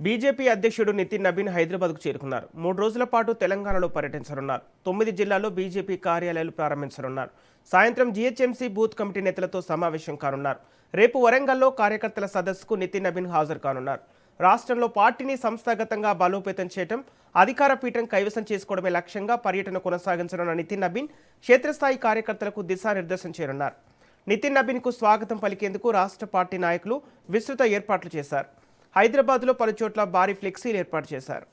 BJP అధ్యక్షుడు నితిన్ నబీన్ హైదరాబాద్కు చేరుకున్నారు. 3 రోజుల పాటు తెలంగాణలో పర్యటించనున్నారు. 9 జిల్లాల్లో బీజేపీ కార్యాలయాలు ప్రారంభించనున్నారు. సాయంత్రం జీహెచ్ఎంసీ బూత్ కమిటీ నేతలతో సమావేశం కానున్నారు. రేపు వరంగల్లో కార్యకర్తల సదస్సుకు నితిన్ నబీన్ హాజరు కానున్నారు. రాష్ట్రంలో పార్టీని సంస్థాగతంగా బలోపేతం చేయడం, అధికార పీఠం కైవసం చేసుకోవడమే లక్ష్యంగా పర్యటన కొనసాగించనున్న నితిన్ నబీన్ క్షేత్రస్థాయి కార్యకర్తలకు దిశానిర్దేశం చేయనున్నారు. నితిన్ నబీన్కు స్వాగతం పలికేందుకు రాష్ట్ర పార్టీ నాయకులు విస్తృత ఏర్పాట్లు చేశారు. హైదరాబాద్లో పలు చోట్ల భారీ ఫ్లెక్సీలు ఏర్పాటు చేశారు.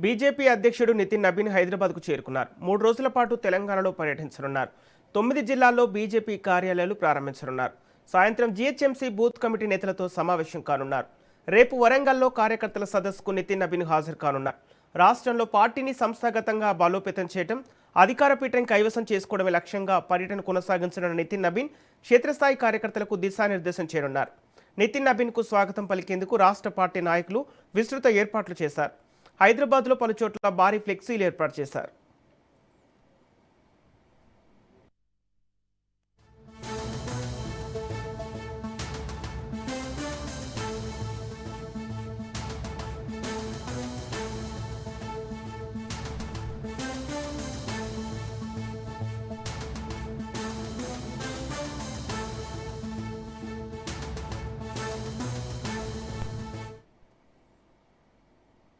బీజేపీ అధ్యక్షుడు నితిన్ నబీన్ హైదరాబాద్కు చేరుకున్నారు. 3 రోజుల పాటు తెలంగాణలో పర్యటించనున్నారు. 9 జిల్లాల్లో బీజేపీ కార్యాలయాలు ప్రారంభించనున్నారు. సాయంత్రం జీహెచ్ఎంసీ బూత్ కమిటీ నేతలతో సమావేశం కానున్నారు. రేపు వరంగల్లో కార్యకర్తల సదస్సుకు నితిన్ నబీన్ హాజరు కానున్నారు. రాష్ట్రంలో పార్టీని సంస్థాగతంగా బలోపేతం చేయడం, అధికార పీఠం కైవసం చేసుకోవడమే లక్ష్యంగా పర్యటన కొనసాగించనున్న నితిన్ నబీన్ క్షేత్రస్థాయి కార్యకర్తలకు దిశానిర్దేశం చేయనున్నారు. నితిన్ నబీన్కు స్వాగతం పలికేందుకు రాష్ట్ర పార్టీ నాయకులు విస్తృత ఏర్పాట్లు చేశారు. హైదరాబాద్లో పలు చోట్ల భారీ ఫ్లెక్సీలు ఏర్పాటు చేశారు.